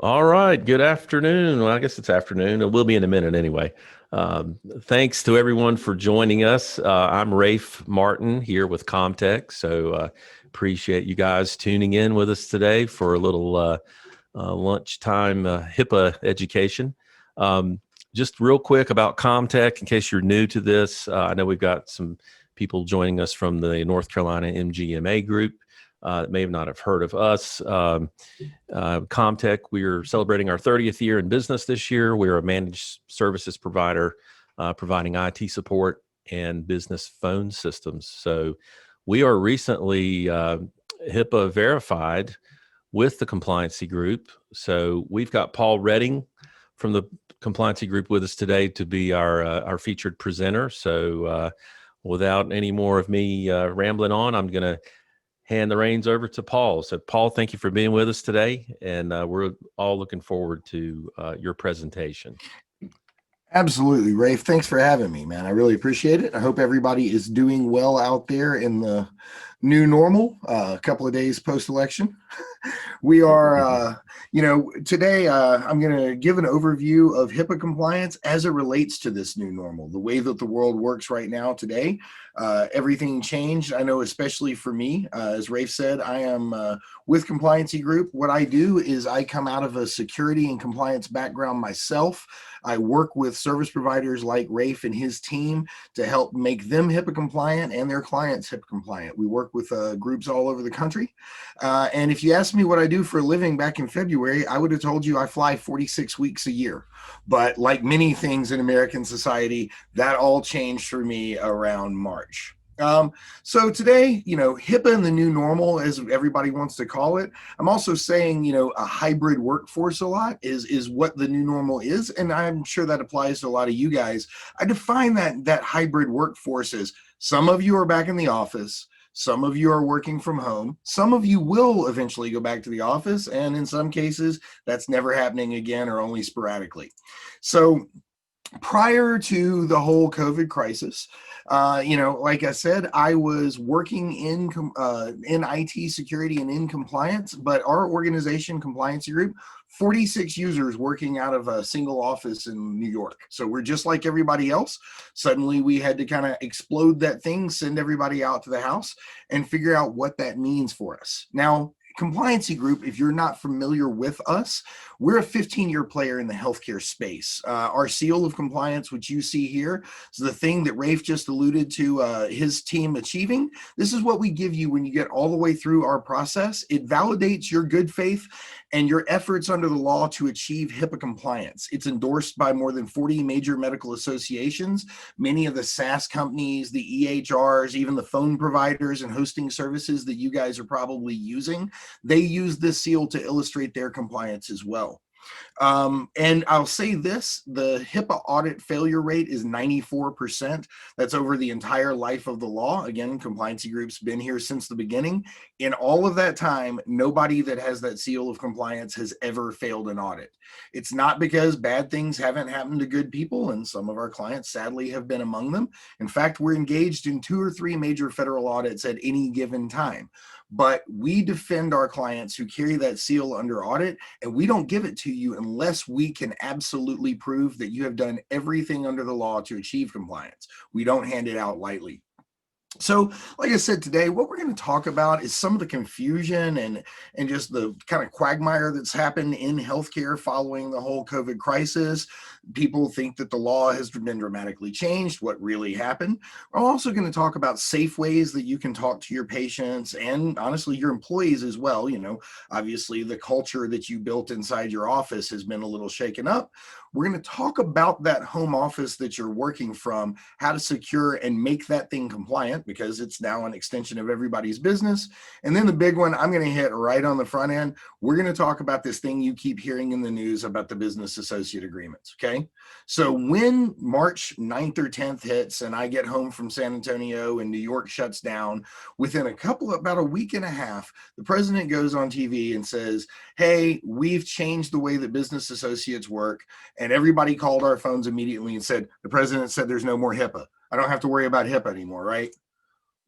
All right. Good afternoon. Well, I guess it's afternoon. It will be in a minute anyway. Thanks to everyone for joining us. I'm Rafe Martin here with ComTech. Appreciate you guys tuning in with us today for a little lunchtime HIPAA education. Just real quick about ComTech, in case you're new to this. I know we've got some people joining us from the North Carolina MGMA group that may not have heard of us. ComTech, we're celebrating our 30th year in business this year. We're a managed services provider providing IT support and business phone systems. So we are recently HIPAA verified with the compliancy group. So we've got Paul Redding from the compliancy group with us today to be our featured presenter. So without any more of me rambling on, I'm going to hand the reins over to Paul. So Paul, thank you for being with us today. And we're all looking forward to your presentation. Absolutely, Rafe. Thanks for having me, man. I really appreciate it. I hope everybody is doing well out there in the new normal, a couple of days post-election. We are, today I'm going to give an overview of HIPAA compliance as it relates to this new normal, the way that the world works right now today. Everything changed. I know, especially for me, as Rafe said, I am with Compliancy Group. What I do is I come out of a security and compliance background myself. I work with service providers like Rafe and his team to help make them HIPAA compliant and their clients HIPAA compliant. We work with groups all over the country. And if you asked me what I do for a living back in February, I would have told you I fly 46 weeks a year. But like many things in American society, that all changed for me around March. So today, HIPAA and the new normal, as everybody wants to call it, I'm also saying, a hybrid workforce a lot is what the new normal is. And I'm sure that applies to a lot of you guys. I define that hybrid workforce as some of you are back in the office. Some of you are working from home. Some of you will eventually go back to the office. And in some cases, that's never happening again or only sporadically. So prior to the whole COVID crisis, like I said, I was working in IT security and in compliance, but our organization, Compliancy Group, 46 users working out of a single office in New York. So we're just like everybody else. Suddenly we had to kind of explode that thing, send everybody out to the house and figure out what that means for us. Now, Compliancy Group, if you're not familiar with us, we're a 15-year player in the healthcare space. Our seal of compliance, which you see here, is the thing that Rafe just alluded to his team achieving. This is what we give you when you get all the way through our process. It validates your good faith and your efforts under the law to achieve HIPAA compliance. It's endorsed by more than 40 major medical associations, many of the SaaS companies, the EHRs, even the phone providers and hosting services that you guys are probably using. They use this seal to illustrate their compliance as well. And I'll say this, the HIPAA audit failure rate is 94%. That's over the entire life of the law. Again, Compliancy Group's been here since the beginning. In all of that time, nobody that has that seal of compliance has ever failed an audit. It's not because bad things haven't happened to good people, and some of our clients sadly have been among them. In fact, we're engaged in 2 or 3 major federal audits at any given time. But we defend our clients who carry that seal under audit, and we don't give it to you unless we can absolutely prove that you have done everything under the law to achieve compliance. We don't hand it out lightly. So, like I said, today, what we're going to talk about is some of the confusion and just the kind of quagmire that's happened in healthcare following the whole COVID crisis. People think that the law has been dramatically changed, what really happened. We're also going to talk about safe ways that you can talk to your patients and honestly your employees as well. Obviously the culture that you built inside your office has been a little shaken up. We're going to talk about that home office that you're working from, how to secure and make that thing compliant because it's now an extension of everybody's business. And then the big one I'm going to hit right on the front end, we're going to talk about this thing you keep hearing in the news about the business associate agreements, okay? So when March 9th or 10th hits and I get home from San Antonio and New York shuts down, within about a week and a half, the president goes on TV and says, hey, we've changed the way that business associates work. And everybody called our phones immediately and said, the president said there's no more HIPAA. I don't have to worry about HIPAA anymore, right?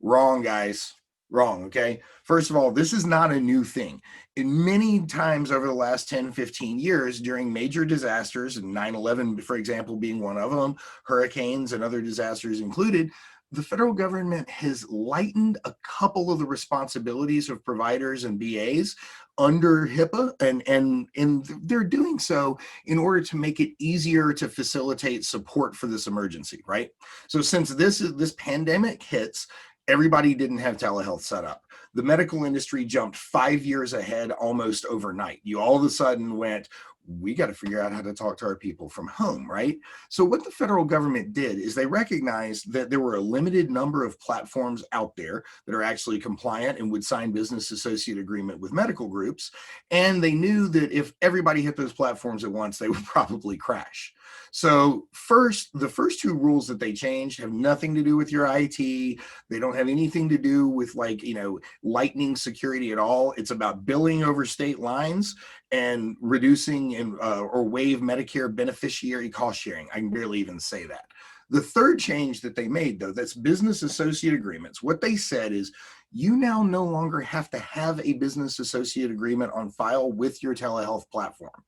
Wrong, guys. Wrong. Okay. First of all, this is not a new thing. In many times over the last 10, 15 years during major disasters, and 9/11, for example, being one of them, hurricanes and other disasters included, the federal government has lightened a couple of the responsibilities of providers and BAs under HIPAA, and they're doing so in order to make it easier to facilitate support for this emergency, right? So since this pandemic hits, everybody didn't have telehealth set up. The medical industry jumped 5 years ahead almost overnight. You all of a sudden went, we got to figure out how to talk to our people from home, right? So what the federal government did is they recognized that there were a limited number of platforms out there that are actually compliant and would sign business associate agreement with medical groups. And they knew that if everybody hit those platforms at once, they would probably crash. So the first two rules that they changed have nothing to do with your IT. They don't have anything to do with lightning security at all. It's about billing over state lines and reducing or waive Medicare beneficiary cost sharing. I can barely even say that. The third change that they made, though, that's business associate agreements. What they said is you now no longer have to have a business associate agreement on file with your telehealth platform.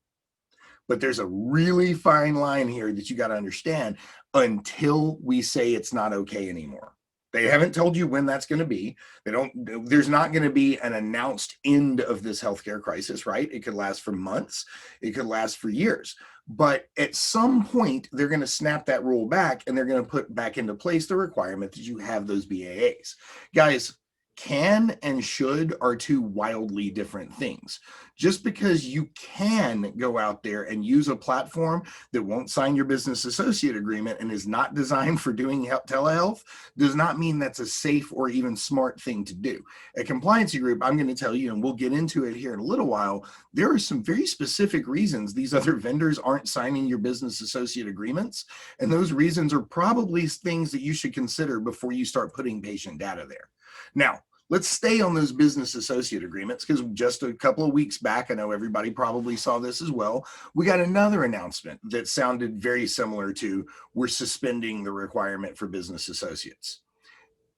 But there's a really fine line here that you got to understand until we say it's not okay anymore. They haven't told you when that's going to be. There's not going to be an announced end of this healthcare crisis, right? It could last for months. It could last for years. But at some point, they're going to snap that rule back and they're going to put back into place the requirement that you have those BAAs. Guys, can and should are two wildly different things. Just because you can go out there and use a platform that won't sign your business associate agreement and is not designed for doing telehealth does not mean that's a safe or even smart thing to do. At Compliancy Group, I'm going to tell you, and we'll get into it here in a little while, there are some very specific reasons these other vendors aren't signing your business associate agreements. And those reasons are probably things that you should consider before you start putting patient data there. Now, let's stay on those business associate agreements because just a couple of weeks back, I know everybody probably saw this as well, we got another announcement that sounded very similar to we're suspending the requirement for business associates.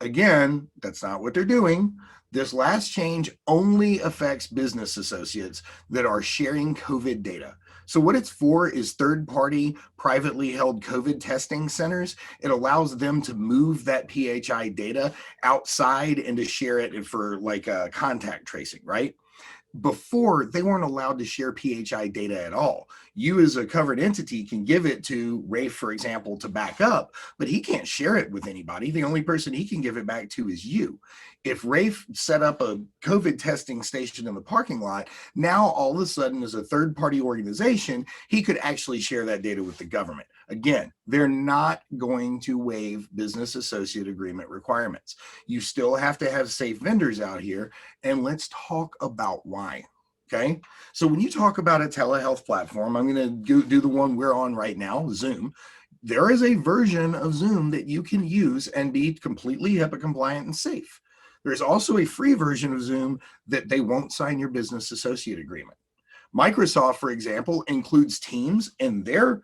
Again, that's not what they're doing. This last change only affects business associates that are sharing COVID data. So what it's for is third-party, privately held COVID testing centers. It allows them to move that PHI data outside and to share it for contact tracing, right? Before, they weren't allowed to share PHI data at all. You as a covered entity can give it to Rafe, for example, to back up, but he can't share it with anybody. The only person he can give it back to is you. If Rafe set up a COVID testing station in the parking lot, now all of a sudden as a third-party organization, he could actually share that data with the government. Again, they're not going to waive business associate agreement requirements. You still have to have safe vendors out here, and let's talk about why. Okay, so when you talk about a telehealth platform, I'm going to do the one we're on right now, Zoom. There is a version of Zoom that you can use and be completely HIPAA compliant and safe. There's also a free version of Zoom that they won't sign your business associate agreement. Microsoft, for example, includes Teams in their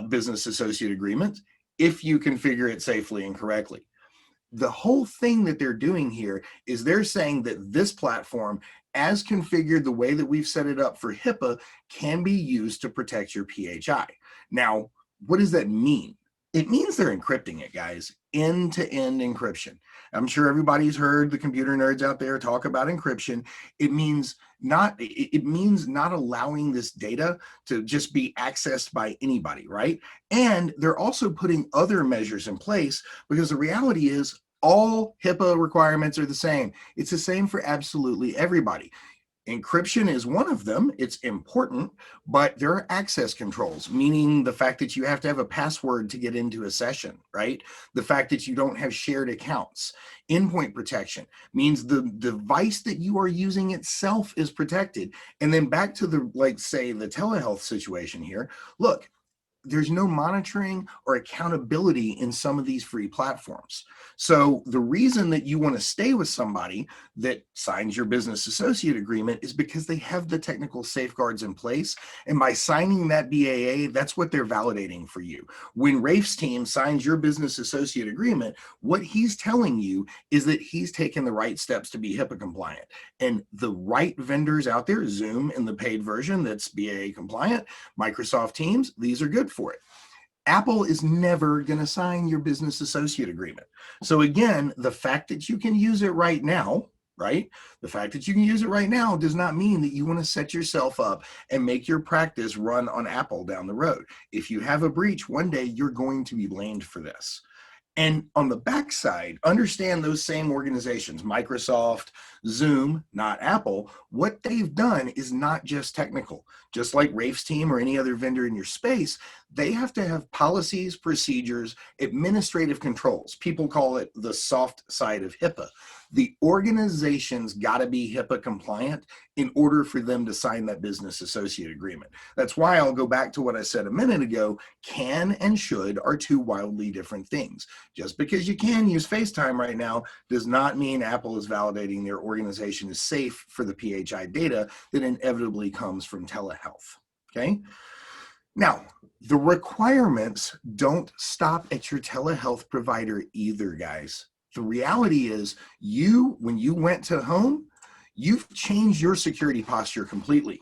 business associate agreement if you configure it safely and correctly. The whole thing that they're doing here is they're saying that this platform, as configured the way that we've set it up for HIPAA, can be used to protect your PHI. Now, what does that mean? It means they're encrypting it, guys, end-to-end encryption. I'm sure everybody's heard the computer nerds out there talk about encryption. It means not allowing this data to just be accessed by anybody, right? And they're also putting other measures in place because the reality is all HIPAA requirements are the same. It's the same for absolutely everybody. Encryption is one of them. It's important, but there are access controls, meaning the fact that you have to have a password to get into a session, right? The fact that you don't have shared accounts. Endpoint protection means the device that you are using itself is protected. And then back to the, say, the telehealth situation here. Look, there's no monitoring or accountability in some of these free platforms. So the reason that you want to stay with somebody that signs your business associate agreement is because they have the technical safeguards in place. And by signing that BAA, that's what they're validating for you. When Rafe's team signs your business associate agreement, what he's telling you is that he's taken the right steps to be HIPAA compliant. And the right vendors out there, Zoom in the paid version that's BAA compliant, Microsoft Teams, these are good for it. Apple is never going to sign your business associate agreement. So again, the fact that you can use it right now, right? The fact that you can use it right now does not mean that you want to set yourself up and make your practice run on Apple down the road. If you have a breach one day, you're going to be blamed for this. And on the backside, understand those same organizations, Microsoft, Zoom, not Apple, what they've done is not just technical. Just like Rafe's team or any other vendor in your space, they have to have policies, procedures, administrative controls. People call it the soft side of HIPAA. The organization's got to be HIPAA compliant in order for them to sign that business associate agreement. That's why I'll go back to what I said a minute ago. Can and should are two wildly different things. Just because you can use FaceTime right now does not mean Apple is validating their organization is safe for the PHI data that inevitably comes from telehealth. Okay? Now, the requirements don't stop at your telehealth provider either, guys. The reality is when you went to home, you've changed your security posture completely.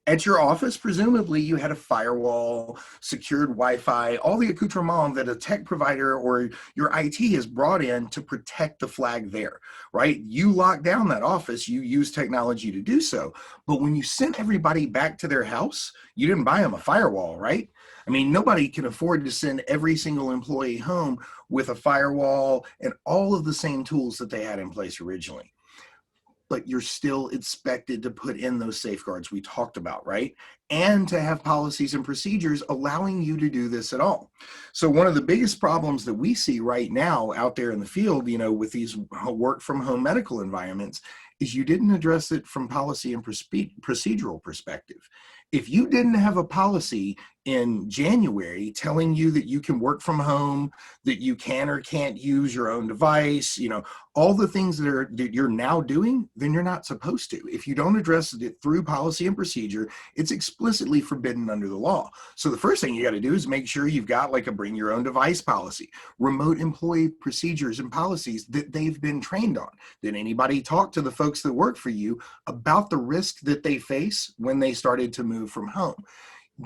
At your office, presumably you had a firewall, secured Wi-Fi, all the accoutrement that a tech provider or your IT has brought in to protect the flag there, right? You locked down that office, you use technology to do so. But when you sent everybody back to their house, you didn't buy them a firewall, right? I mean, nobody can afford to send every single employee home with a firewall and all of the same tools that they had in place originally. But you're still expected to put in those safeguards we talked about, right? And to have policies and procedures allowing you to do this at all. So one of the biggest problems that we see right now out there in the field, with these work from home medical environments, is you didn't address it from policy and procedural perspective. If you didn't have a policy in January telling you that you can work from home, that you can or can't use your own device, all the things that you're now doing, then you're not supposed to. If you don't address it through policy and procedure, it's explicitly forbidden under the law. So the first thing you got to do is make sure you've got like a bring your own device policy, remote employee procedures and policies that they've been trained on. Did anybody talk to the folks that work for you about the risk that they face when they started to move from home?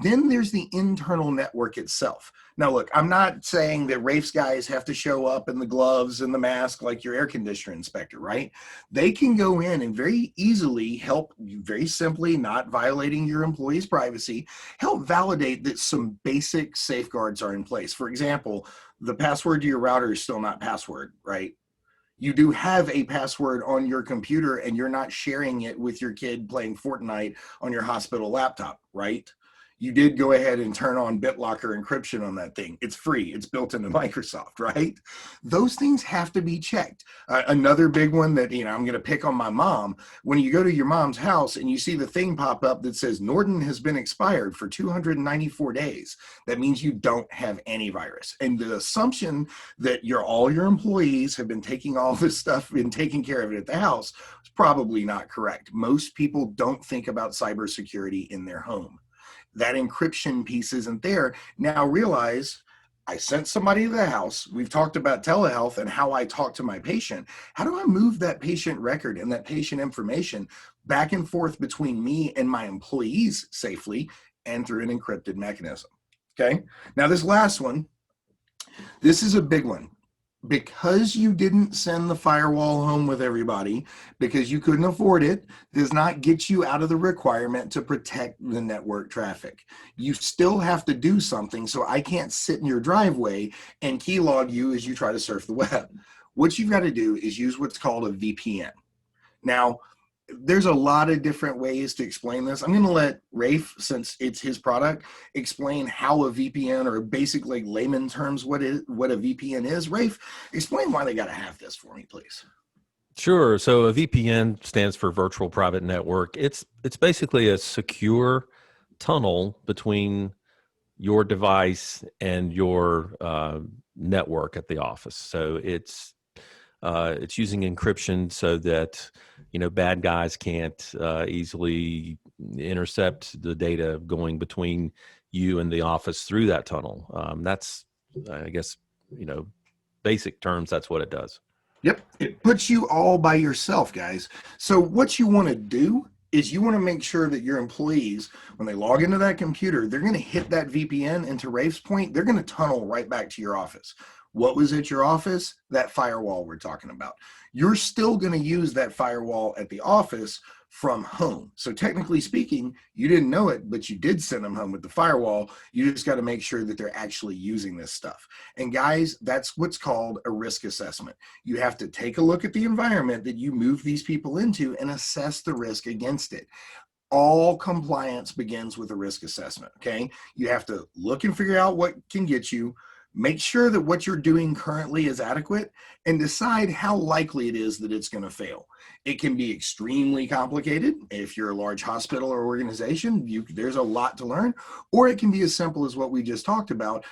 Then there's the internal network itself. Now, look, I'm not saying that Rafe's guys have to show up in the gloves and the mask like your air conditioner inspector, right? They can go in and very easily help you, very simply, not violating your employees' privacy, help validate that some basic safeguards are in place. For example, the password to your router is still not password, right? You do have a password on your computer and you're not sharing it with your kid playing Fortnite on your hospital laptop, right? You did go ahead and turn on BitLocker encryption on that thing. It's free. It's built into Microsoft, right? Those things have to be checked. Another big one that, I'm going to pick on my mom. When you go to your mom's house and you see the thing pop up that says Norton has been expired for 294 days, that means you don't have antivirus. And the assumption that all your employees have been taking all this stuff and taking care of it at the house is probably not correct. Most people don't think about cybersecurity in their home. That encryption piece isn't there. Now realize I sent somebody to the house. We've talked about telehealth and how I talk to my patient. How do I move that patient record and that patient information back and forth between me and my employees safely and through an encrypted mechanism? Okay. Now this last one, this is a big one. Because you didn't send the firewall home with everybody, because you couldn't afford it, does not get you out of the requirement to protect the network traffic. You still have to do something, so I can't sit in your driveway and keylog you as you try to surf the web. What you've got to do is use what's called a VPN. Now, there's a lot of different ways to explain this. I'm going to let Rafe, since it's his product, explain how a VPN, or basically layman terms, what a VPN is. Rafe, explain why they got to have this for me, please. Sure. So a VPN stands for Virtual Private Network. It's basically a secure tunnel between your device and your network at the office. So it's using encryption so that bad guys can't easily intercept the data going between you and the office through that tunnel. That's, I guess, basic terms, that's what it does. Yep. It puts you all by yourself, guys. So what you want to do is you want to make sure that your employees, when they log into that computer, they're going to hit that VPN, and to Rafe's point, they're going to tunnel right back to your office. What was at your office? That firewall we're talking about. You're still going to use that firewall at the office from home. So technically speaking, you didn't know it, but you did send them home with the firewall. You just got to make sure that they're actually using this stuff. And guys, that's what's called a risk assessment. You have to take a look at the environment that you move these people into and assess the risk against it. All compliance begins with a risk assessment, okay? You have to look and figure out what can get you, make sure that what you're doing currently is adequate, and decide how likely it is that it's going to fail. It can be extremely complicated. If you're a large hospital or organization, there's a lot to learn, or it can be as simple as what we just talked about,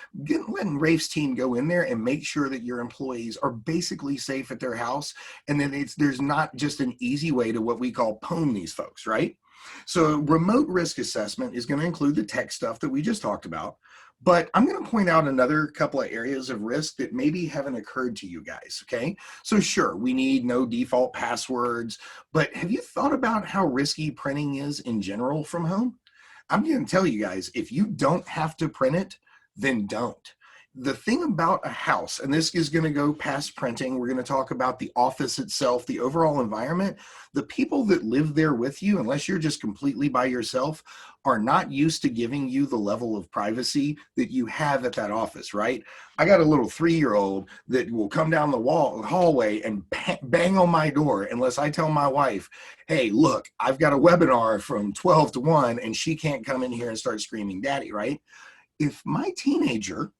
letting Rafe's team go in there and make sure that your employees are basically safe at their house, and then there's not just an easy way to what we call pwn these folks, right? So remote risk assessment is going to include the tech stuff that we just talked about. But I'm going to point out another couple of areas of risk that maybe haven't occurred to you guys, okay? So sure, we need no default passwords, but have you thought about how risky printing is in general from home? I'm going to tell you guys, if you don't have to print it, then don't. The thing about a house, and this is going to go past printing, we're going to talk about the office itself, the overall environment. The people that live there with you, unless you're just completely by yourself, are not used to giving you the level of privacy that you have at that office, right? I got a little 3-year-old that will come down the hallway and bang on my door unless I tell my wife, hey, look, I've got a webinar from 12 to 1 and she can't come in here and start screaming daddy, right? If my teenager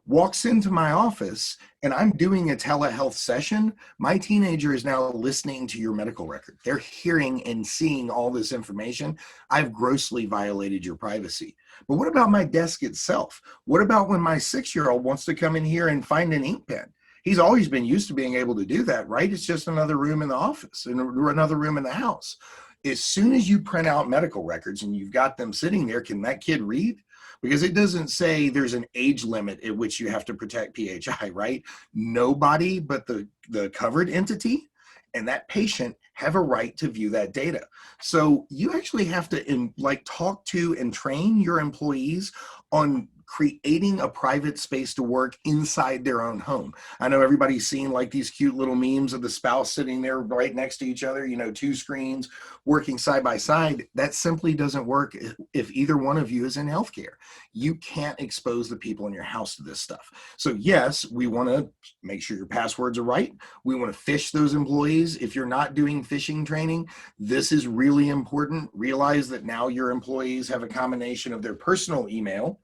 walks into my office and I'm doing a telehealth session, my teenager is now listening to your medical record. They're hearing and seeing all this information. I've grossly violated your privacy. But what about my desk itself? What about when my 6-year-old wants to come in here and find an ink pen? He's always been used to being able to do that, right? It's just another room in the office and another room in the house. As soon as you print out medical records and you've got them sitting there, can that kid read? Because it doesn't say there's an age limit at which you have to protect PHI, right? Nobody but the covered entity and that patient have a right to view that data. So you actually have to talk to and train your employees on creating a private space to work inside their own home. I know everybody's seen like these cute little memes of the spouse sitting there right next to each other, 2 screens working side by side. That simply doesn't work if either one of you is in healthcare. You can't expose the people in your house to this stuff. So yes, we want to make sure your passwords are right. We want to phish those employees. If you're not doing phishing training, this is really important. Realize that now your employees have a combination of their personal email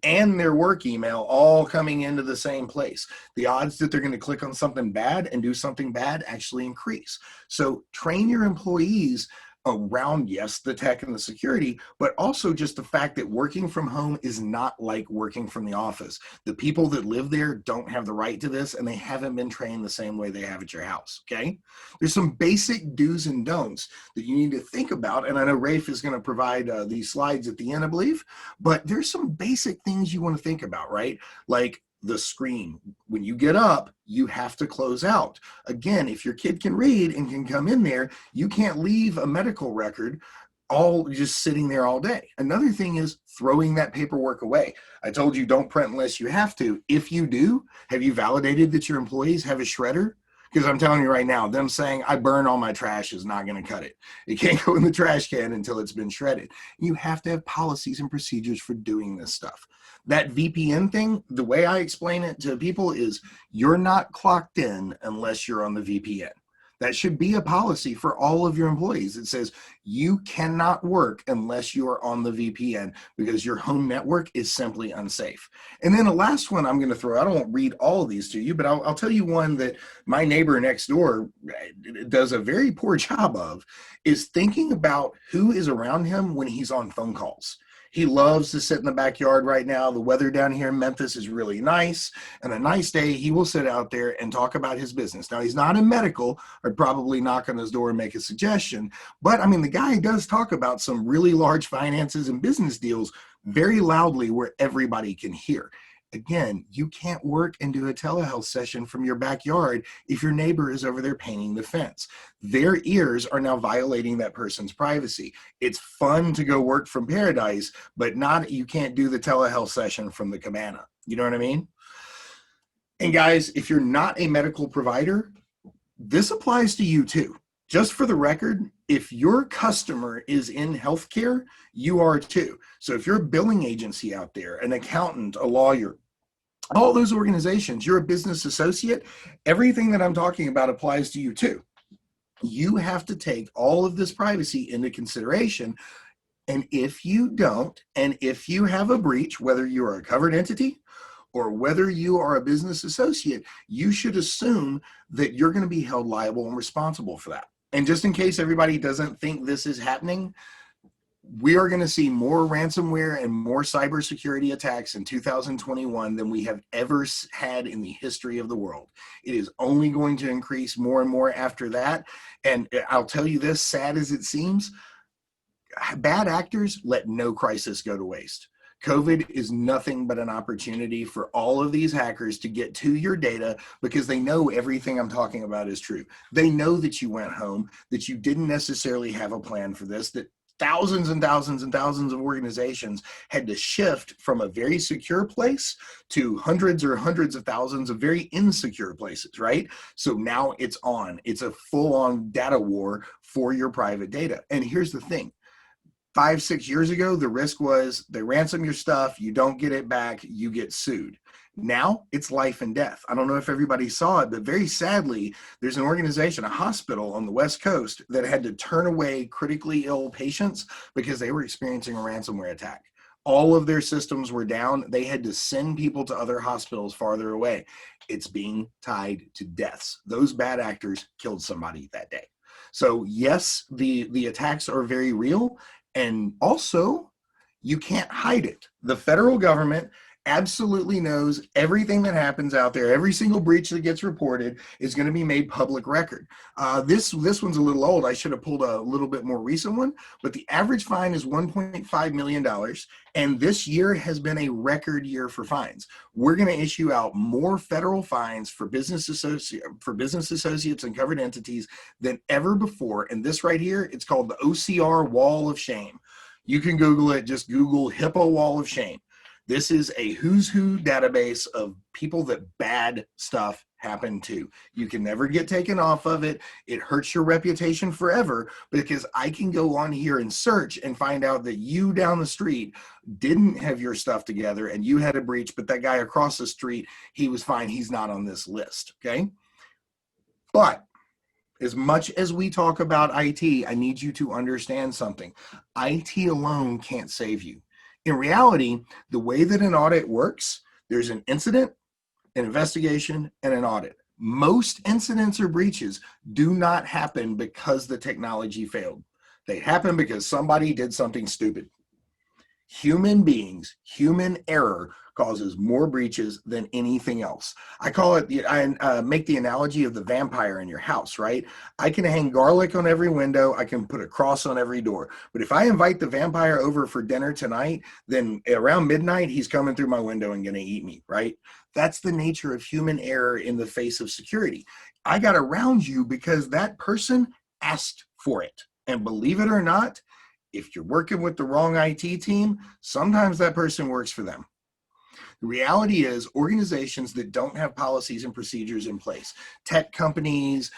and their work email all coming into the same place. The odds that they're going to click on something bad and do something bad actually increase. So train your employees around, yes, the tech and the security, but also just the fact that working from home is not like working from the office. The people that live there don't have the right to this, and they haven't been trained the same way they have at your house, okay? There's some basic do's and don'ts that you need to think about, and I know Rafe is going to provide these slides at the end, I believe, but there's some basic things you want to think about, right? Like the screen. When you get up, you have to close out. Again, if your kid can read and can come in there, you can't leave a medical record all just sitting there all day. Another thing is throwing that paperwork away. I told you don't print unless you have to. If you do, have you validated that your employees have a shredder? Because I'm telling you right now, them saying I burn all my trash is not going to cut it. It can't go in the trash can until it's been shredded. You have to have policies and procedures for doing this stuff. That VPN thing, the way I explain it to people is you're not clocked in unless you're on the VPN. That should be a policy for all of your employees. It says you cannot work unless you are on the VPN because your home network is simply unsafe. And then the last one I'm going to throw out, I won't read all of these to you, but I'll tell you one that my neighbor next door does a very poor job of, is thinking about who is around him when he's on phone calls. He loves to sit in the backyard right now. The weather down here in Memphis is really nice. And a nice day, he will sit out there and talk about his business. Now, he's not in medical. I'd probably knock on his door and make a suggestion. But I mean, the guy does talk about some really large finances and business deals very loudly where everybody can hear. Again, you can't work and do a telehealth session from your backyard if your neighbor is over there painting the fence. Their ears are now violating that person's privacy. It's fun to go work from paradise, but not, you can't do the telehealth session from the cabana. You know what I mean? And guys, if you're not a medical provider, this applies to you too. Just for the record, if your customer is in healthcare, you are too. So if you're a billing agency out there, an accountant, a lawyer, all those organizations, you're a business associate, everything that I'm talking about applies to you too. You have to take all of this privacy into consideration. And if you don't, and if you have a breach, whether you are a covered entity or whether you are a business associate, you should assume that you're going to be held liable and responsible for that. And just in case everybody doesn't think this is happening, we are going to see more ransomware and more cybersecurity attacks in 2021 than we have ever had in the history of the world. It is only going to increase more and more after that. And I'll tell you this, sad as it seems, bad actors let no crisis go to waste. COVID is nothing but an opportunity for all of these hackers to get to your data because they know everything I'm talking about is true. They know that you went home, that you didn't necessarily have a plan for this, that thousands and thousands and thousands of organizations had to shift from a very secure place to hundreds or hundreds of thousands of very insecure places, right? So now it's on. It's a full-on data war for your private data. And here's the thing. 5-6 years ago, the risk was they ransom your stuff, you don't get it back, you get sued. Now it's life and death. I don't know if everybody saw it, but very sadly, there's an organization, a hospital on the West Coast that had to turn away critically ill patients because they were experiencing a ransomware attack. All of their systems were down. They had to send people to other hospitals farther away. It's being tied to deaths. Those bad actors killed somebody that day. So yes, the attacks are very real. And also, you can't hide it. The federal government absolutely knows everything that happens out there. Every single breach that gets reported is going to be made public record. This one's a little old. I should have pulled a little bit more recent one, but the average fine is $1.5 million. And this year has been a record year for fines. We're going to issue out more federal fines for business associates and covered entities than ever before. And this right here, it's called the OCR Wall of Shame. You can Google it. Just Google HIPAA Wall of Shame. This is a who's who database of people that bad stuff happened to. You can never get taken off of it. It hurts your reputation forever because I can go on here and search and find out that you down the street didn't have your stuff together and you had a breach, but that guy across the street, he was fine. He's not on this list, okay? But as much as we talk about IT, I need you to understand something. IT alone can't save you. In reality, the way that an audit works, there's an incident, an investigation, and an audit. Most incidents or breaches do not happen because the technology failed. They happen because somebody did something stupid. Human beings, human error causes more breaches than anything else. I call it, I make the analogy of the vampire in your house, right? I can hang garlic on every window. I can put a cross on every door. But if I invite the vampire over for dinner tonight, then around midnight, he's coming through my window and gonna eat me, right? That's the nature of human error in the face of security. I got around you because that person asked for it. And believe it or not, if you're working with the wrong IT team, sometimes that person works for them. The reality is organizations that don't have policies and procedures in place, tech companies,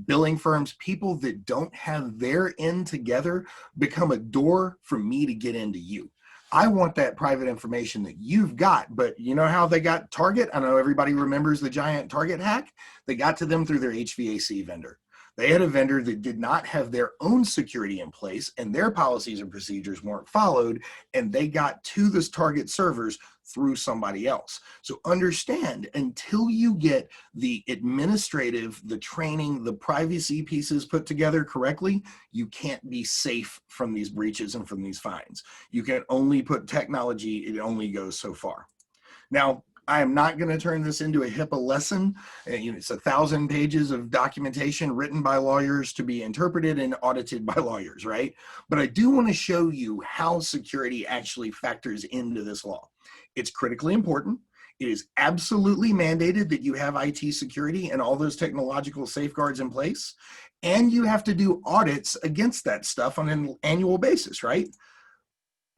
billing firms, people that don't have their end together become a door for me to get into you. I want that private information that you've got, but you know how they got Target? I know everybody remembers the giant Target hack. They got to them through their HVAC vendor. They had a vendor that did not have their own security in place, and their policies and procedures weren't followed, and they got to this target servers through somebody else. So understand, until you get the administrative, the training, the privacy pieces put together correctly, you can't be safe from these breaches and from these fines. You can only put technology, it only goes so far. Now, I am not going to turn this into a HIPAA lesson. It's 1,000 pages of documentation written by lawyers to be interpreted and audited by lawyers, right? But I do want to show you how security actually factors into this law. It's critically important. It is absolutely mandated that you have IT security and all those technological safeguards in place. And you have to do audits against that stuff on an annual basis, right?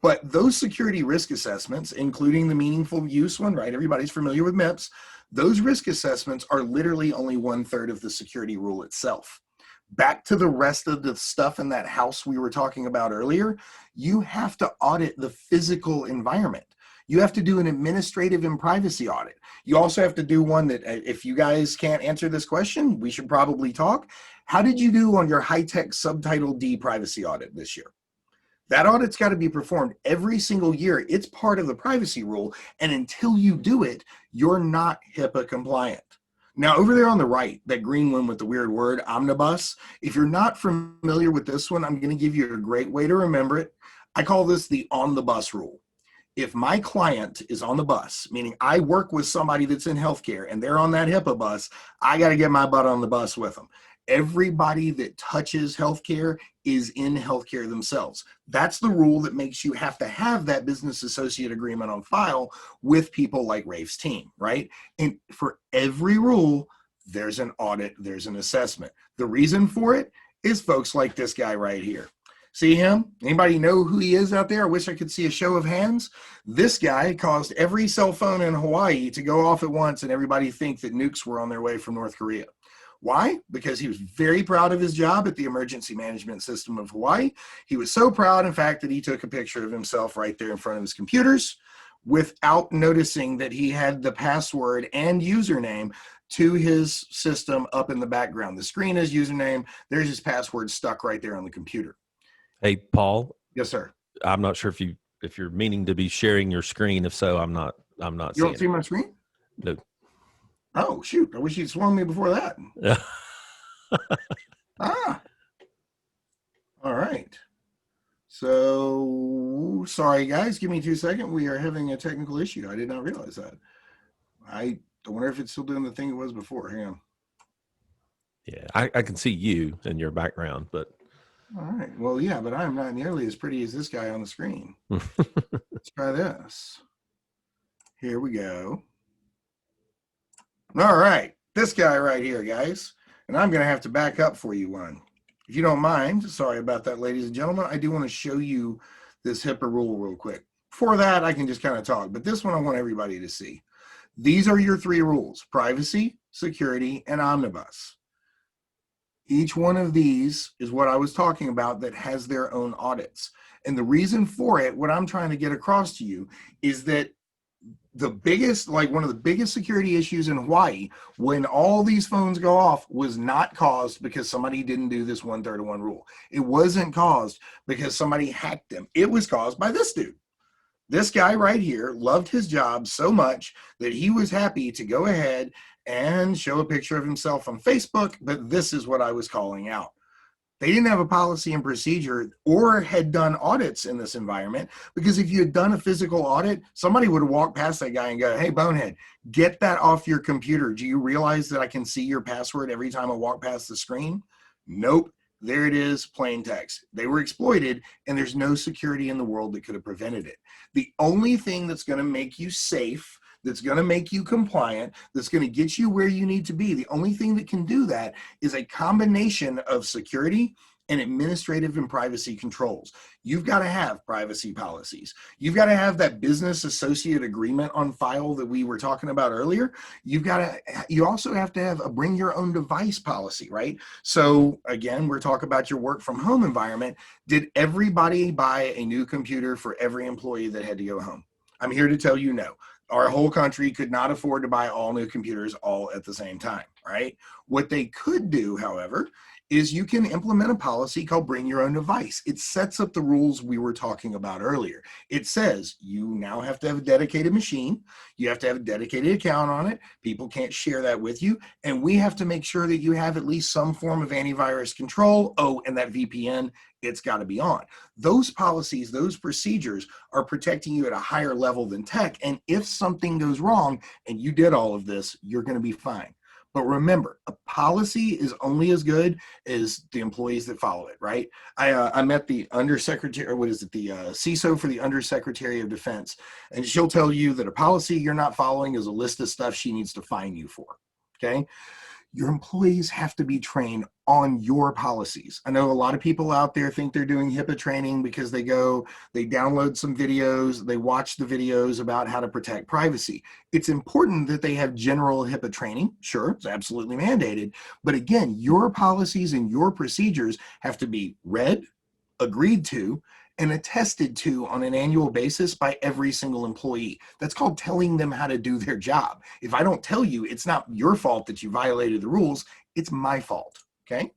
But those security risk assessments, including the meaningful use one, right? Everybody's familiar with MIPS. Those risk assessments are literally only 1/3 of the security rule itself. Back to the rest of the stuff in that house we were talking about earlier, you have to audit the physical environment. You have to do an administrative and privacy audit. You also have to do one that, if you guys can't answer this question, we should probably talk. How did you do on your high-tech subtitle D privacy audit this year? That audit's got to be performed every single year. It's part of the privacy rule. And until you do it, you're not HIPAA compliant. Now, over there on the right, that green one with the weird word, omnibus, if you're not familiar with this one, I'm going to give you a great way to remember it. I call this the on the bus rule. If my client is on the bus, meaning I work with somebody that's in healthcare and they're on that HIPAA bus, I got to get my butt on the bus with them. Everybody that touches healthcare is in healthcare themselves. That's the rule that makes you have to have that business associate agreement on file with people like Rafe's team, right? And for every rule, there's an audit, there's an assessment. The reason for it is folks like this guy right here. See him? Anybody know who he is out there? I wish I could see a show of hands. This guy caused every cell phone in Hawaii to go off at once and everybody think that nukes were on their way from North Korea. Why? Because he was very proud of his job at the Emergency Management System of Hawaii. He was so proud, in fact, that he took a picture of himself right there in front of his computers without noticing that he had the password and username to his system up in the background. The screen is username. There's his password stuck right there on the computer. Hey, Paul. Yes, sir. I'm not sure if you're meaning to be sharing your screen. If so, I'm not. You don't see my screen? No. Oh, shoot. I wish you'd sworn me before that. All right. So, sorry, guys. Give me 2 seconds. We are having a technical issue. I did not realize that. I wonder if it's still doing the thing it was before. Hang on. Yeah, I can see you in your background, but. All right. Well, yeah, but I'm not nearly as pretty as this guy on the screen. Let's try this. Here we go. All right. This guy right here, guys. And I'm going to have to back up for you one. If you don't mind, sorry about that, ladies and gentlemen. I do want to show you this HIPAA rule real quick. For that, I can just kind of talk. But this one I want everybody to see. These are your 3 rules: privacy, security, and omnibus. Each one of these is what I was talking about that has their own audits. And the reason for it, what I'm trying to get across to you, is that the biggest, like one of the biggest security issues in Hawaii, when all these phones go off, was not caused because somebody didn't do this 1/3 of 1 rule. It wasn't caused because somebody hacked them. It was caused by this dude. This guy right here loved his job so much that he was happy to go ahead and show a picture of himself on Facebook, but this is what I was calling out. They didn't have a policy and procedure or had done audits in this environment, because if you had done a physical audit, somebody would have walked past that guy and go, "Hey, bonehead, get that off your computer. Do you realize that I can see your password every time I walk past the screen?" Nope. There it is, plain text. They were exploited, and there's no security in the world that could have prevented it. The only thing that's going to make you safe, that's going to make you compliant, that's going to get you where you need to be, the only thing that can do that is a combination of security and administrative and privacy controls. You've got to have privacy policies. You've got to have that business associate agreement on file that we were talking about earlier. You also have to have a bring your own device policy, right? So again, we're talking about your work from home environment. Did everybody buy a new computer for every employee that had to go home? I'm here to tell you no. Our whole country could not afford to buy all new computers all at the same time. right? What they could do, however, is you can implement a policy called bring your own device. It sets up the rules we were talking about earlier. It says you now have to have a dedicated machine. You have to have a dedicated account on it. People can't share that with you. And we have to make sure that you have at least some form of antivirus control. Oh, and that VPN, it's got to be on. Those policies, those procedures are protecting you at a higher level than tech. And if something goes wrong and you did all of this, you're going to be fine. But remember, a policy is only as good as the employees that follow it, right? I met the undersecretary, or what is it, the CISO for the Undersecretary of Defense, and she'll tell you that a policy you're not following is a list of stuff she needs to fine you for, okay? Your employees have to be trained on your policies. I know a lot of people out there think they're doing HIPAA training because they download some videos, they watch the videos about how to protect privacy. It's important that they have general HIPAA training. Sure, it's absolutely mandated. But again, your policies and your procedures have to be read, agreed to, and attested to on an annual basis by every single employee. That's called telling them how to do their job. If I don't tell you, it's not your fault that you violated the rules, it's my fault, okay?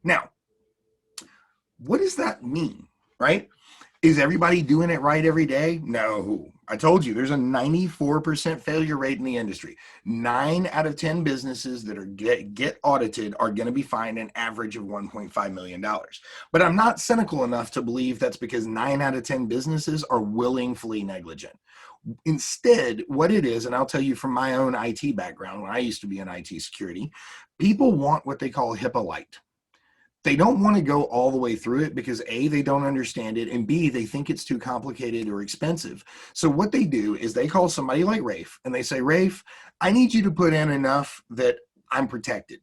Now, what does that mean, right? Is everybody doing it right every day? No. I told you there's a 94% failure rate in the industry. 9 out of 10 businesses that are get audited are going to be fined an average of $1.5 million. But I'm not cynical enough to believe that's because 9 out of 10 businesses are willfully negligent. Instead, what it is, and I'll tell you from my own IT background, when I used to be in IT security, people want what they call HIPAA light. They don't want to go all the way through it because A, they don't understand it, and B, they think it's too complicated or expensive. So what they do is they call somebody like Rafe and they say, Rafe, I need you to put in enough that I'm protected.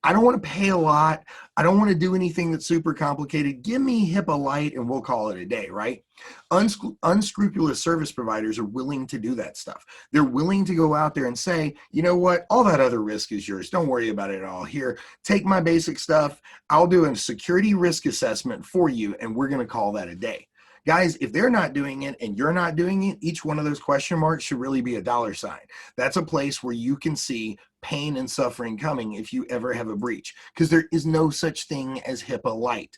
I don't want to pay a lot. I don't want to do anything that's super complicated. Give me HIPAA light and we'll call it a day, right? Unscrupulous service providers are willing to do that stuff. They're willing to go out there and say, you know what? All that other risk is yours. Don't worry about it at all. Here, take my basic stuff. I'll do a security risk assessment for you and we're going to call that a day. Guys, if they're not doing it and you're not doing it, each one of those question marks should really be a $sign. That's a place where you can see pain and suffering coming if you ever have a breach, because there is no such thing as HIPAA light.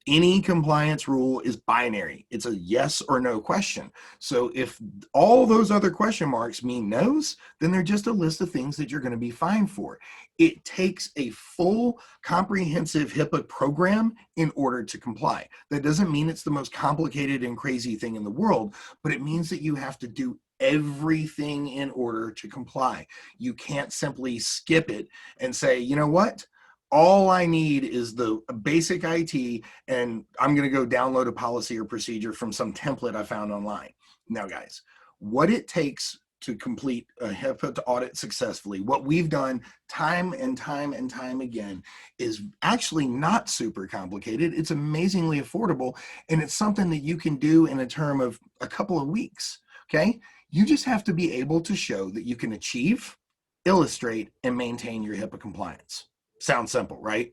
Any compliance rule is binary. It's a yes or no question. So if all those other question marks mean no's, then they're just a list of things that you're going to be fined for. It takes a full comprehensive HIPAA program in order to comply. That doesn't mean it's the most complicated and crazy thing in the world, but it means that you have to do everything in order to comply. You can't simply skip it and say, you know what? All I need is the basic IT, and I'm going to go download a policy or procedure from some template I found online. Now, guys, what it takes to complete a HIPAA audit successfully, what we've done time and time and time again, is actually not super complicated. It's amazingly affordable, and it's something that you can do in a term of a couple of weeks, okay? You just have to be able to show that you can achieve, illustrate, and maintain your HIPAA compliance. Sounds simple, right?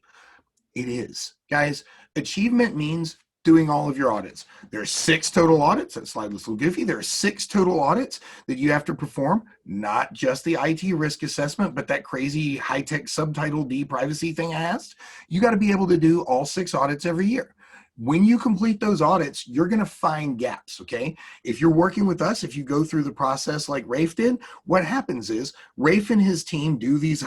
It is. Guys, achievement means doing all of your audits. There's 6 total audits. That slide looks a little goofy. There are 6 total audits that you have to perform, not just the IT risk assessment, but that crazy high-tech subtitle D privacy thing I asked. You got to be able to do all 6 audits every year. When you complete those audits, you're going to find gaps, okay? If you're working with us, if you go through the process like Rafe did, what happens is Rafe and his team do these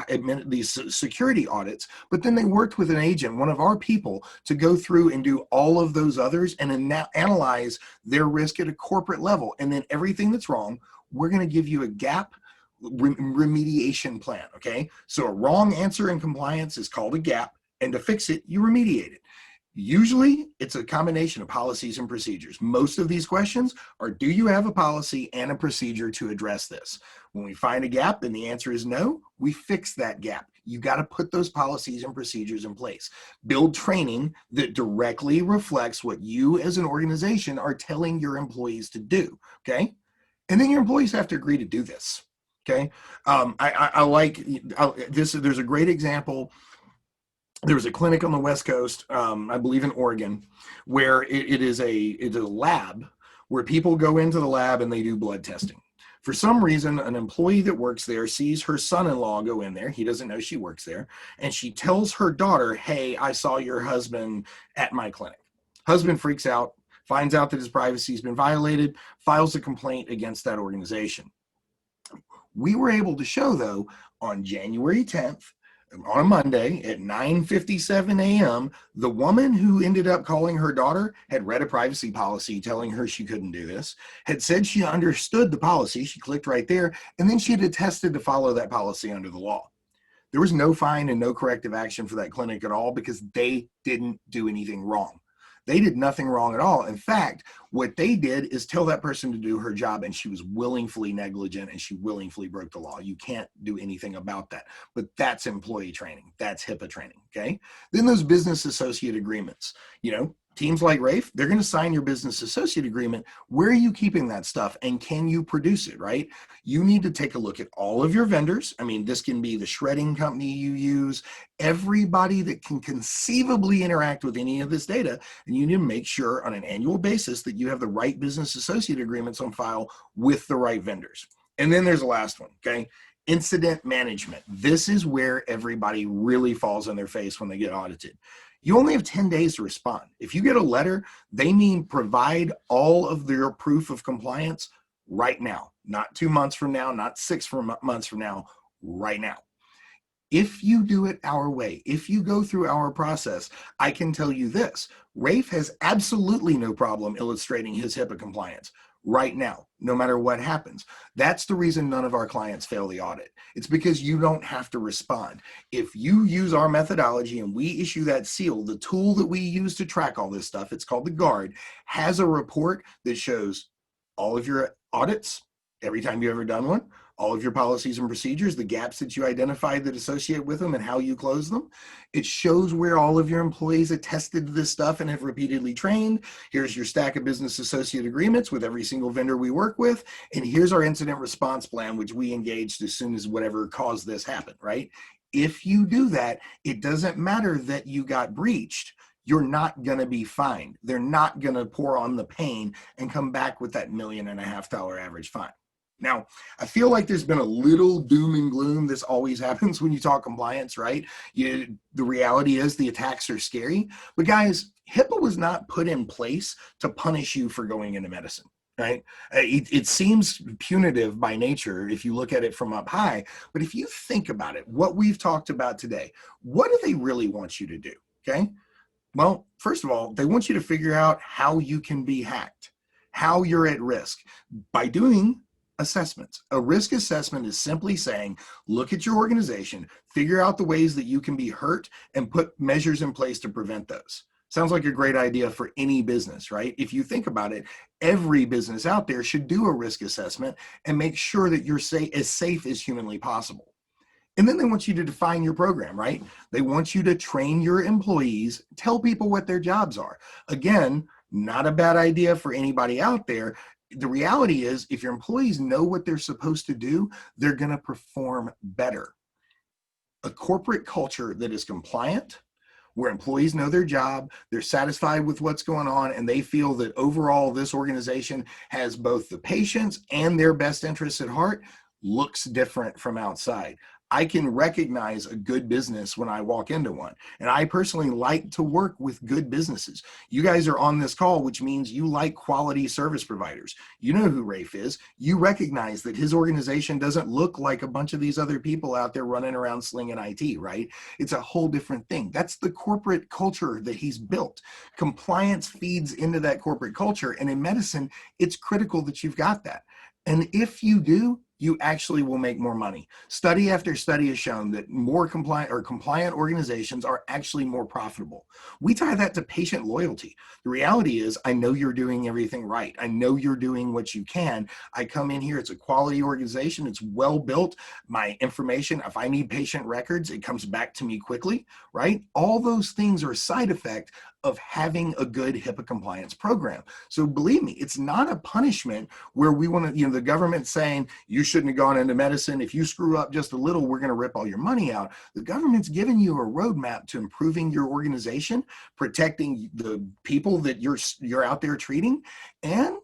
security audits, but then they worked with an agent, one of our people, to go through and do all of those others and then analyze their risk at a corporate level. And then everything that's wrong, we're going to give you a gap remediation plan, okay? So a wrong answer in compliance is called a gap, and to fix it, you remediate it. Usually, it's a combination of policies and procedures. Most of these questions are, do you have a policy and a procedure to address this? When we find a gap and the answer is no, we fix that gap. You got to put those policies and procedures in place. Build training that directly reflects what you as an organization are telling your employees to do, okay? And then your employees have to agree to do this, okay? I like this. There's a great example. There was a clinic on the West Coast, I believe in Oregon, where it is a lab where people go into the lab and they do blood testing For some reason, an employee that works there sees her son-in-law go in there. He doesn't know she works there. And she tells her daughter, hey, I saw your husband at my clinic. Husband freaks out, finds out that his privacy has been violated, files a complaint against that organization. We were able to show, though, on January 10th, on a Monday at 9:57 a.m., the woman who ended up calling her daughter had read a privacy policy telling her she couldn't do this, had said she understood the policy, she clicked right there, and then she had attested to follow that policy under the law. There was no fine and no corrective action for that clinic at all because they didn't do anything wrong. They did nothing wrong at all. In fact, what they did is tell that person to do her job, and she was willfully negligent and she willfully broke the law. You can't do anything about that. But that's employee training. That's HIPAA training. Okay. Then those business associate agreements, teams like Rafe, they're going to sign your business associate agreement. Where are you keeping that stuff and can you produce it, right? You need to take a look at all of your vendors. I mean, this can be the shredding company you use, everybody that can conceivably interact with any of this data. And you need to make sure on an annual basis that you have the right business associate agreements on file with the right vendors. And then there's the last one, okay? Incident management. This is where everybody really falls on their face when they get audited. You only have 10 days to respond. If you get a letter, they mean provide all of your proof of compliance right now, not 2 months from now, not 6 months from now, right now. If you do it our way, if you go through our process, I can tell you this, Rafe has absolutely no problem illustrating his HIPAA compliance right now, no matter what happens. That's the reason none of our clients fail the audit. It's because you don't have to respond. If you use our methodology and we issue that seal, the tool that we use to track all this stuff, it's called the Guard, has a report that shows all of your audits, every time you've ever done one, all of your policies and procedures, the gaps that you identified that associate with them and how you close them. It shows where all of your employees attested to this stuff and have repeatedly trained. Here's your stack of business associate agreements with every single vendor we work with. And here's our incident response plan, which we engaged as soon as whatever caused this happened, right? If you do that, it doesn't matter that you got breached. You're not going to be fined. They're not going to pour on the pain and come back with that $1.5 million average fine. Now, I feel like there's been a little doom and gloom. This always happens when you talk compliance, right? The reality is the attacks are scary. But guys, HIPAA was not put in place to punish you for going into medicine, right? It seems punitive by nature if you look at it from up high. But if you think about it, what we've talked about today, what do they really want you to do, okay? Well, first of all, they want you to figure out how you can be hacked, how you're at risk by doing assessments. A risk assessment is simply saying, look at your organization, figure out the ways that you can be hurt, and put measures in place to prevent those. Sounds like a great idea for any business, right? If you think about it, every business out there should do a risk assessment and make sure that you're as safe as humanly possible. And then they want you to define your program, right? They want you to train your employees, tell people what their jobs are. Again, not a bad idea for anybody out there. The reality is, if your employees know what they're supposed to do, they're going to perform better. A corporate culture that is compliant, where employees know their job, they're satisfied with what's going on, and they feel that overall this organization has both the patients and their best interests at heart, looks different from outside. I can recognize a good business when I walk into one. And I personally like to work with good businesses. You guys are on this call, which means you like quality service providers. You know who Rafe is. You recognize that his organization doesn't look like a bunch of these other people out there running around slinging IT, right? It's a whole different thing. That's the corporate culture that he's built. Compliance feeds into that corporate culture. And in medicine, it's critical that you've got that. And if you do, you actually will make more money. Study after study has shown that more compliant organizations are actually more profitable. We tie that to patient loyalty. The reality is, I know you're doing everything right. I know you're doing what you can. I come in here, it's a quality organization, it's well built. My information, if I need patient records, it comes back to me quickly, right? All those things are a side effect of having a good HIPAA compliance program. So believe me, it's not a punishment where we want to, the government saying you shouldn't have gone into medicine. If you screw up just a little, we're going to rip all your money out. The government's giving you a roadmap to improving your organization, protecting the people that you're out there treating, and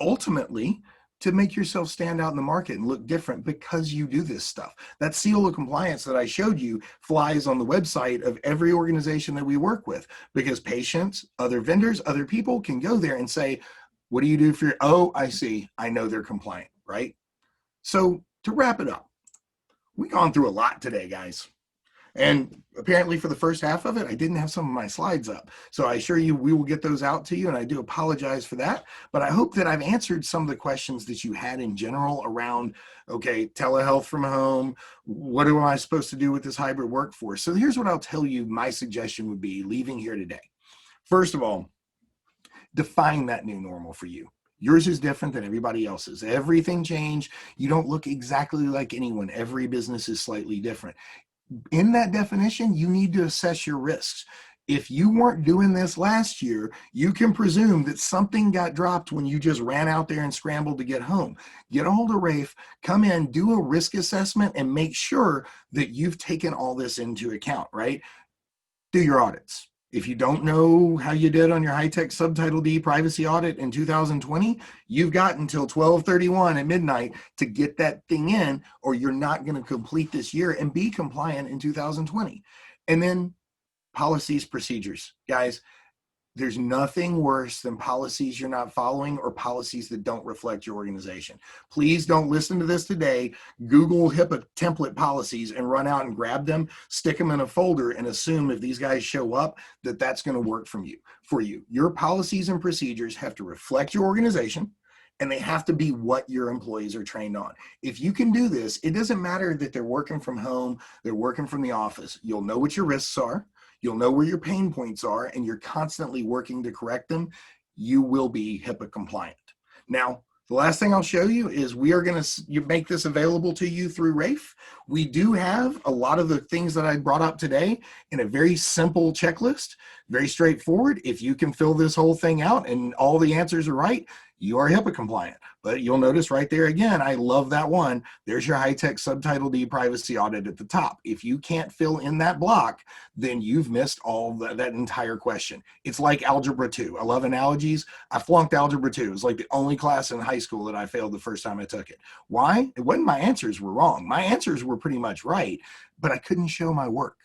ultimately to make yourself stand out in the market and look different because you do this stuff. That seal of compliance that I showed you flies on the website of every organization that we work with, because patients, other vendors, other people can go there and say, what do you do for your, oh, I see, I know they're compliant, right? So to wrap it up, we've gone through a lot today, guys. And apparently for the first half of it, I didn't have some of my slides up. So I assure you, we will get those out to you. And I do apologize for that. But I hope that I've answered some of the questions that you had in general around, okay, telehealth from home. What am I supposed to do with this hybrid workforce? So here's what I'll tell you my suggestion would be leaving here today. First of all, define that new normal for you. Yours is different than everybody else's. Everything changed. You don't look exactly like anyone. Every business is slightly different. In that definition, you need to assess your risks. If you weren't doing this last year, you can presume that something got dropped when you just ran out there and scrambled to get home. Get a hold of Rafe, come in, do a risk assessment, and make sure that you've taken all this into account, right? Do your audits. If you don't know how you did on your high-tech subtitle D privacy audit in 2020, you've got until 12/31 at midnight to get that thing in, or you're not going to complete this year and be compliant in 2020. And then policies, procedures. Guys, there's nothing worse than policies you're not following or policies that don't reflect your organization. Please don't listen to this today. Google HIPAA template policies and run out and grab them, stick them in a folder, and assume if these guys show up that that's going to work for you. Your policies and procedures have to reflect your organization, and they have to be what your employees are trained on. If you can do this, it doesn't matter that they're working from home, they're working from the office. You'll know what your risks are. You'll know where your pain points are, and you're constantly working to correct them. You will be HIPAA compliant. Now, the last thing I'll show you is we are going to make this available to you through Rafe. We do have a lot of the things that I brought up today in a very simple checklist, very straightforward. If you can fill this whole thing out and all the answers are right, you are HIPAA compliant. But you'll notice right there again, I love that one. There's your high-tech subtitle D privacy audit at the top. If you can't fill in that block, then you've missed all that entire question. It's like Algebra 2. I love analogies. I flunked Algebra 2. It was like the only class in high school that I failed the first time I took it. Why? It wasn't my answers were wrong. My answers were pretty much right, but I couldn't show my work.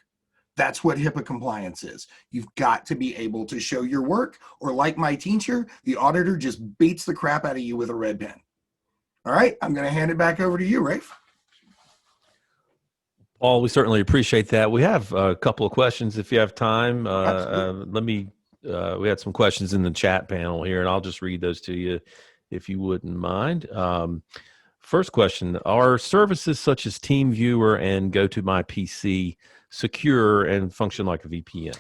That's what HIPAA compliance is. You've got to be able to show your work, or like my teacher, the auditor just beats the crap out of you with a red pen. All right, I'm going to hand it back over to you, Rafe. Paul, we certainly appreciate that. We have a couple of questions if you have time. We had some questions in the chat panel here, and I'll just read those to you if you wouldn't mind. First question, are services such as TeamViewer and GoToMyPC secure and function like a VPN?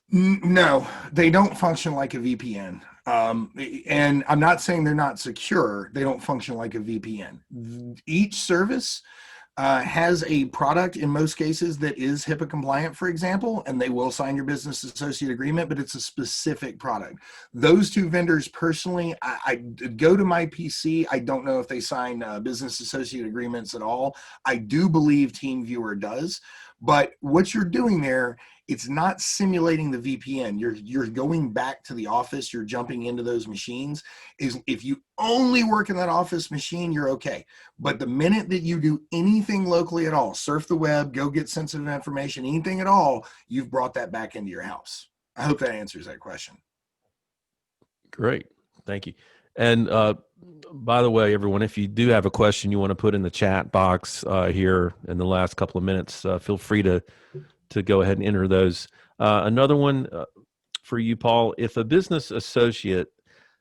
No, they don't function like a VPN. And I'm not saying they're not secure. They don't function like a VPN. Each service has a product in most cases that is HIPAA compliant, for example, and they will sign your business associate agreement, but it's a specific product. Those two vendors personally, I go to my PC. I don't know if they sign business associate agreements at all. I do believe TeamViewer does, but what you're doing there, it's not simulating the VPN. You're going back to the office. You're jumping into those machines. If you only work in that office machine, you're okay. But the minute that you do anything locally at all, surf the web, go get sensitive information, anything at all, you've brought that back into your house. I hope that answers that question. Great. Thank you. And by the way, everyone, if you do have a question you want to put in the chat box here in the last couple of minutes, feel free to go ahead and enter those. Another one for you, Paul, if a business associate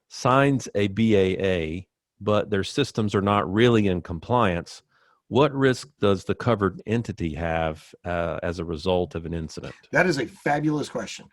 signs a BAA, but their systems are not really in compliance, what risk does the covered entity have as a result of an incident? That is a fabulous question.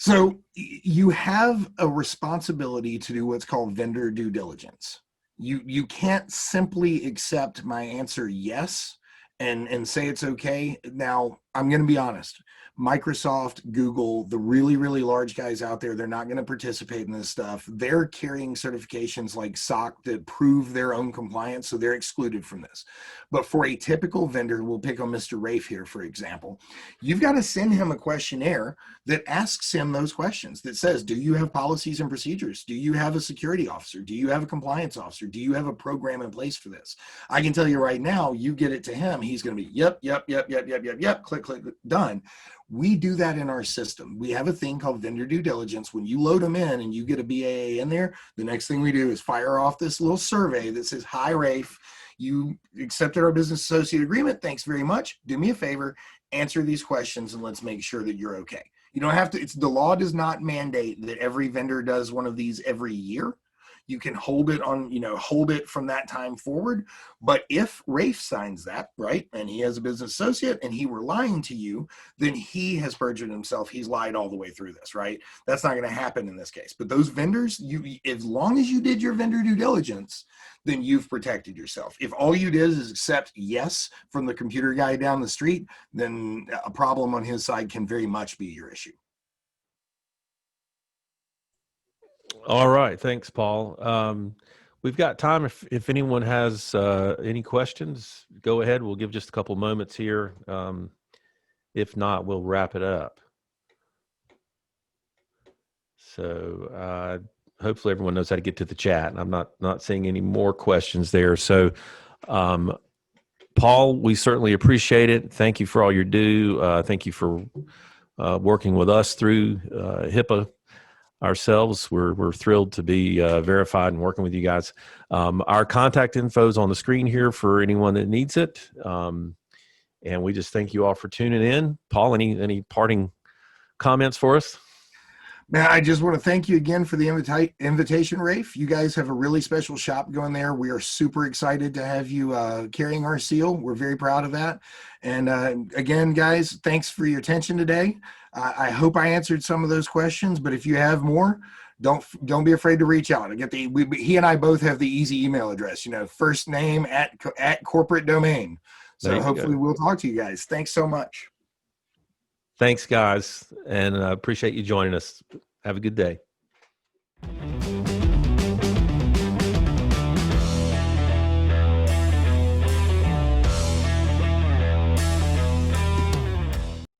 So you have a responsibility to do what's called vendor due diligence. You can't simply accept my answer yes and say it's okay. Now, I'm going to be honest. Microsoft, Google, the really, really large guys out there, they're not going to participate in this stuff. They're carrying certifications like SOC that prove their own compliance, so they're excluded from this. But for a typical vendor, we'll pick on Mr. Rafe here, for example, you've got to send him a questionnaire that asks him those questions, that says, do you have policies and procedures? Do you have a security officer? Do you have a compliance officer? Do you have a program in place for this? I can tell you right now, you get it to him, he's going to be, yep, click, click, done. We do that in our system. We have a thing called vendor due diligence. When you load them in and you get a BAA in there, the next thing we do is fire off this little survey that says, hi, Rafe, you accepted our business associate agreement. Thanks very much. Do me a favor, answer these questions, and let's make sure that you're okay. You don't have to, the law does not mandate that every vendor does one of these every year. You can hold it on, hold it from that time forward. But if Rafe signs that, right, and he has a business associate and he were lying to you, then he has perjured himself. He's lied all the way through this, right? That's not going to happen in this case. But those vendors, as long as you did your vendor due diligence, then you've protected yourself. If all you did is accept yes from the computer guy down the street, then a problem on his side can very much be your issue. All right. Thanks, Paul. We've got time. If anyone has any questions, go ahead. We'll give just a couple moments here. If not, we'll wrap it up. So hopefully everyone knows how to get to the chat. I'm not seeing any more questions there. So Paul, we certainly appreciate it. Thank you for all you do. Thank you for working with us through HIPAA ourselves. We're thrilled to be verified and working with you guys. Our contact info is on the screen here for anyone that needs it. And we just thank you all for tuning in. Paul, any parting comments for us? Man, I just want to thank you again for the invitation, Rafe. You guys have a really special shop going there. We are super excited to have you carrying our seal. We're very proud of that. And again, guys, thanks for your attention today. I hope I answered some of those questions, but if you have more, don't be afraid to reach out. He and I both have the easy email address, first name at corporate domain. So hopefully we'll talk to you guys. Thanks so much. Thanks, guys, and appreciate you joining us. Have a good day.